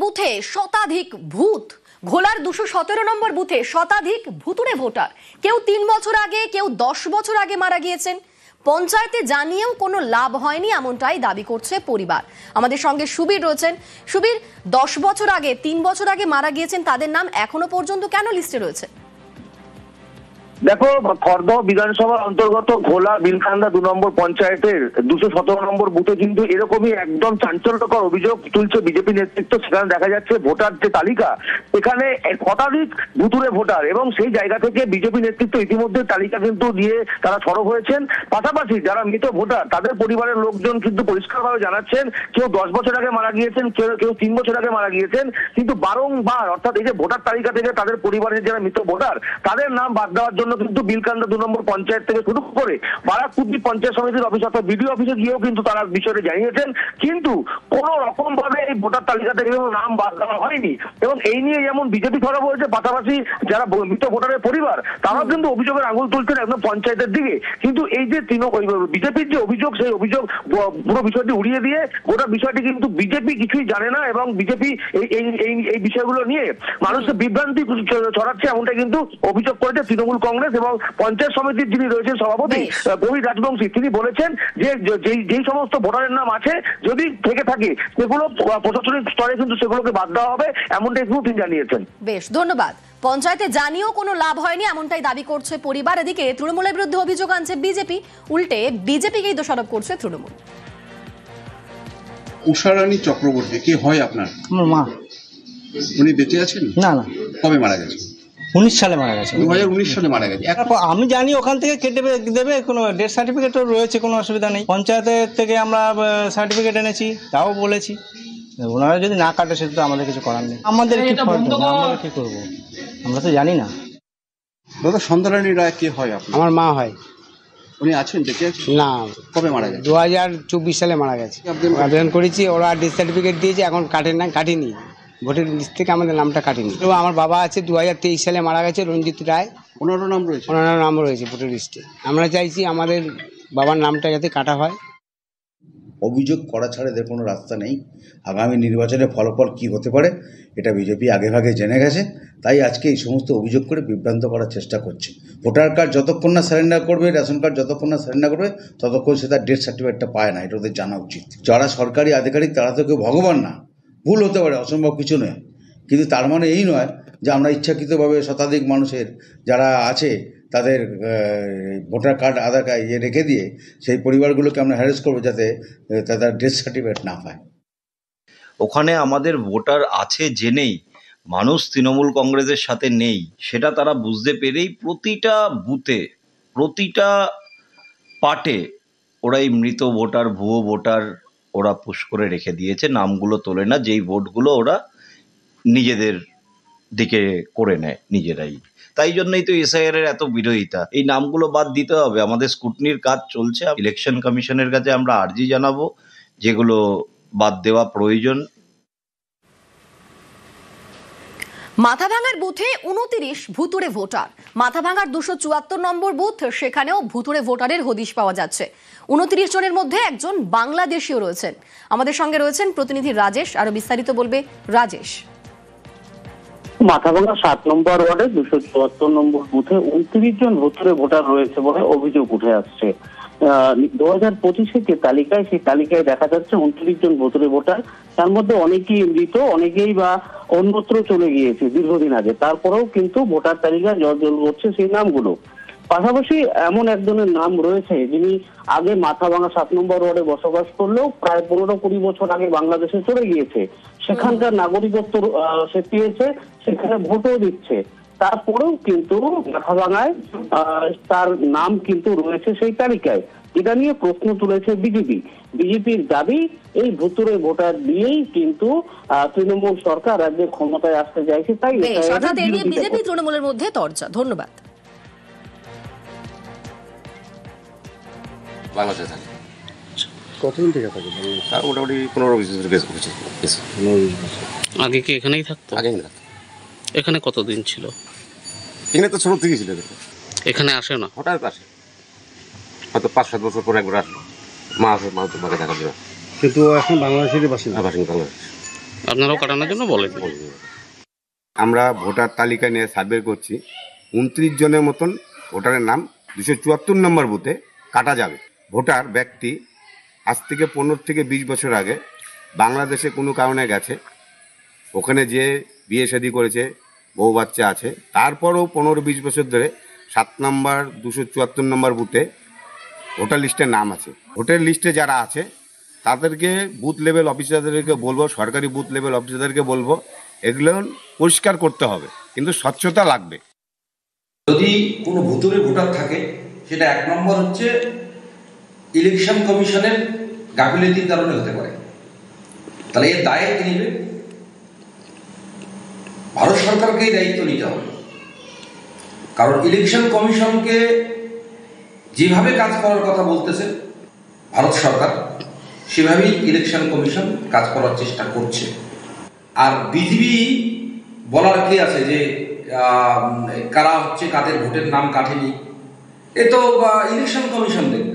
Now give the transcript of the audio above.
বুথে শতাধিক ভূত। ঘোলার 217 নম্বর বুথে শতাধিক ভুতুড়ে ভোটার। কেউ 3 বছর আগে, কেউ 10 বছর আগে মারা গিয়েছেন। পঞ্চায়েতে জানিয়েও কোনো লাভ হয়নি এমনটাই দাবি করছে পরিবার। আমাদের সঙ্গে সুবীর রয়েছেন। সুবীর, 10 বছর আগে, 3 বছর আগে মারা গিয়েছেন, তাদের নাম এখনো পর্যন্ত কেন লিস্টে রয়েছে? দেখো, খড়দহ বিধানসভার অন্তর্গত ঘোলা বিলখান্দা 2 নম্বর পঞ্চায়েতের 217 নম্বর বুথে কিন্তু এরকমই একদম চাঞ্চল্যকর অভিযোগ তুলছে বিজেপি নেতৃত্ব। সেখানে দেখা যাচ্ছে ভোটার যে তালিকা, এখানে শতাধিক ভুতুড়ে ভোটার, এবং সেই জায়গা থেকে বিজেপি নেতৃত্ব ইতিমধ্যে তালিকা কিন্তু দিয়ে তারা সরব হয়েছেন। পাশাপাশি যারা মৃত ভোটার তাদের পরিবারের লোকজন কিন্তু পরিষ্কারভাবে জানাচ্ছেন কেউ 10 বছর আগে মারা গিয়েছেন, কেউ 3 বছর আগে মারা গিয়েছেন, কিন্তু বারংবার, অর্থাৎ এই যে ভোটার তালিকা থেকে তাদের পরিবারের যারা মৃত ভোটার তাদের নাম বাদ দেওয়ার জন্য কিন্তু বিলকান্দা 2 নম্বর পঞ্চায়েত থেকে শুরু করে বারাকপুর পঞ্চায়েত সমিতির অফিস অর্থাৎ বিডিও অফিসে গিয়েও কিন্তু তারা বিষয়টা জানিয়েছেন, কিন্তু কোন রকম ভাবে এই ভোটার তালিকা থেকে নাম বাদ দেওয়া হয়নি। এবং এই নিয়ে যেমন বিজেপি সরব হয়েছে, পাশাপাশি যারা মৃত ভোটারের পরিবার তারাও কিন্তু অভিযোগের আঙুল তুলছেন একদম পঞ্চায়েতের দিকে। কিন্তু এই যে বিজেপির যে অভিযোগ, সেই অভিযোগ পুরো বিষয়টি উড়িয়ে দিয়ে গোটা বিষয়টি কিন্তু বিজেপি কিছুই জানে না, এবং বিজেপি এই বিষয়গুলো নিয়ে মানুষকে বিভ্রান্তি ছড়াচ্ছে, এমনটা কিন্তু অভিযোগ করেছে তৃণমূল কংগ্রেস। এবং পঞ্চায়েত সমিতির যিনি রয়েছেন সভাপতি প্রবীর রাজবংশী, তিনি বলেছেন যে যেই সমস্ত ভোটারের নাম আছে যদি থেকে থাকে সেগুলো প্রশাসনিক স্তরে কিন্তু সেগুলোকে বাদ দেওয়া হবে, এমনটাই কিন্তু তিনি জানিয়েছেন। বেশ, ধন্যবাদ। পঞ্চায়েতে জানিয়েও কোনো লাভ হয়নি এমনটাই দাবি করছে পরিবার। এদিকে তৃণমূলের বিরুদ্ধে অভিযোগ আনছে বিজেপি, উল্টে বিজেপিকেই দোষারোপ করছে তৃণমূল। উষারানী চক্রবর্তী কে হয় আপনার? আমার মা। উনি বেঁচে আছেন? না না। কবে মারা গেছে? 19 সালে মারা গেছে। 2019 সালে মারা গেছে। আমি জানি ওখান থেকে কেটে দেবে, কোনো ডেথ সার্টিফিকেটও রয়েছে, কোনো অসুবিধা নেই। পঞ্চায়েতের থেকে আমরা সার্টিফিকেট এনেছি, তাও বলেছি। ওনারা যদি না কাটে সেটা তো আমাদের কিছু করার নেই। আমাদের কি আমরা কি করবো, আমরা তো জানি না। দাদা, সন্ধ্যারানী রায় কে হয় আপনার? আমার মা হয়। উনি আছেন, বেঁচে আছেন? না। কবে মারা গেছে? 2024 সালে মারা গেছে। আবেদন করেছি, ওরা ডেথ সার্টিফিকেট দিয়েছে, এখন কাটেনি, ভোটের লিস্ট থেকে আমাদের নামটা কাটেনি। তো আমার বাবা আছে, 2023 সালে মারা গেছে, রঞ্জিত রায়। ওনারও নাম রয়েছে? ওনার নাম রয়েছে ভোটার লিস্টে। আমরা চাইছি আমাদের বাবার নামটা যাতে কাটা হয়। অভিযোগ করা ছাড়া এদের কোনো রাস্তা নেই। আগামী নির্বাচনে ফলাফল কি হতে পারে এটা বিজেপি আগেভাগে জেনে গেছে, তাই আজকে এই সমস্ত অভিযোগ করে বিভ্রান্ত করার চেষ্টা করছে। ভোটার কার্ড যতক্ষণ না সারেন্ডার করবে, রেশন কার্ড যতক্ষণ না সারেন্ডার করবে, ততক্ষণ সে তার ডেথ সার্টিফিকেটটা পায় না। এটা ওদের জানা উচিত। যারা সরকারি আধিকারিক তারা তো কেউ ভগবান না, ভুল হতে পারে, অসম্ভব কিছু নয়, কিন্তু তার মানে এই নয় যে আমরা ইচ্ছাকৃতভাবে শতাধিক মানুষের যারা আছে তাদের ভোটার কার্ড, আধার কার্ড রেখে দিয়ে সেই পরিবারগুলোকে আমরা হ্যারেস করবো যাতে তাদের ডেথ সার্টিফিকেট না পায়। ওখানে আমাদের ভোটার আছে জেনেই মানুষ তৃণমূল কংগ্রেসের সাথে নেই, সেটা তারা বুঝতে পেরেই প্রতিটা বুথে, প্রতিটা পার্টে ওরা এই মৃত ভোটার, ভুয়ো ভোটার ওরা পুশ করে রেখে দিয়েছে। নামগুলো তোলে না, যেই ভোটগুলো ওরা নিজেদের দিকে করে নেয় নিজেরাই। তাই জন্যই তো এসআইআর এর এত বিরোধিতা। এই নামগুলো বাদ দিতে হবে। আমাদের স্কুটনির কাজ চলছে, ইলেকশন কমিশনের কাছে আমরা আর্জি জানাবো যেগুলো বাদ দেওয়া প্রয়োজন। মাথাভাঙার বুথে 29 ভুতুড়ে ভোটার। মাথাভাঙার 274 নম্বর বুথ, সেখানেও ভুতুড়ে ভোটারের হদিশ পাওয়া যাচ্ছে। 29 জনের মধ্যে একজন বাংলাদেশীও রয়েছেন। আমাদের সঙ্গে রয়েছেন প্রতিনিধি রাজেশ, আরো বিস্তারিত বলবে রাজেশ। মাথাভাঙা 7 নম্বর ওয়ার্ডে 274 নম্বর বুথে 29 জন ভুতুড়ে ভোটার রয়েছে বলে অভিযোগ উঠে আসছে। 2025-এর যে তালিকায়, সেই তালিকায় দেখা যাচ্ছে 29 জন ভুতুড়ে ভোটার। তার মধ্যে অনেকেই মৃত, অনেকেই বা অন্যত্র চলে গিয়েছে দীর্ঘদিন আগে। তারপরেও কিন্তু ভোটার তালিকায় জল করছে সেই নামগুলো। পাশাপাশি এমন একজনের নাম রয়েছে যিনি আগে মাথাভাঙা 7 নম্বর ওয়ার্ডে বসবাস করলেও প্রায় 15-20 বছর আগে বাংলাদেশে চলে গিয়েছে। সেখানকার নাগরিকত্ব সে পেয়েছে, সেখানে ভোটও দিচ্ছে। তারপরেও কিন্তু মাথাভাঙায় তার নাম কিন্তু রয়েছে সেই তালিকায়। এটা নিয়ে প্রশ্ন তুলেছে বিজেপির দাবি এই ভুতুড়ে ভোটার দিয়েই কিন্তু তৃণমূল সরকার রাজ্যের ক্ষমতায় আসতে চাইছে। তাই বিজেপি তৃণমূলের মধ্যে তরজা। ধন্যবাদ। বাংলাদেশে থাকে। কতদিন থেকে থাকে? মোটামুটি 15-20 বছর। আগে কি এখানেই থাকতো? আগে থাকতো। এখানে কতদিন ছিল? এখানে তো ছোট থেকে ছিল। এখানে আসে না? হঠাৎ আসে, হয়তো 5-7 বছর পরে একবার আসলো। মা আছে, মা তো মাকে দেখা যাবে। কিন্তু এখন বাংলাদেশের বাসিন্দা। বাংলাদেশ। আপনারাও কাটানোর জন্য বলেন। আমরা ভোটার তালিকা নিয়ে সার্ভে করছি, 29 জনের মতন ভোটারের নাম 274 নম্বর বুথে কাটা যাবে। ভোটার ব্যক্তি আজ থেকে 15 থেকে 20 বছর আগে বাংলাদেশে কোনো কারণে গেছে, ওখানে যে বিয়ে শাদী করেছে, বউ বাচ্চা আছে, তারপরও 15-20 বছর ধরে 7 নম্বর 274 নম্বর বুথে ভোটার লিস্টে নাম আছে। ভোটার লিস্টে যারা আছে তাদেরকে বুথ লেভেল অফিসারদেরকে বলবো, সরকারি বুথ লেভেল অফিসারদেরকে বলবো, এগুলো পরিষ্কার করতে হবে, কিন্তু স্বচ্ছতা লাগবে। যদি কোনো ভুতুরে ভোটার থাকে, সেটা 1 নম্বর হচ্ছে ইলেকশন কমিশনের গাফিলতির কারণে হতে পারে, তাহলে এর দায় কে নেবে? ভারত সরকারকেই দায়িত্ব নিতে হবে। কারণ ইলেকশন কমিশনকে যেভাবে কাজ করার কথা বলতেছে ভারত সরকার, সেভাবেই ইলেকশন কমিশন কাজ করার চেষ্টা করছে। আর বিজিবি বলার কি আছে যে কারা হচ্ছে, কাদের ভোটের নাম কাটেনি, এ তো ইলেকশন কমিশন দেখবে।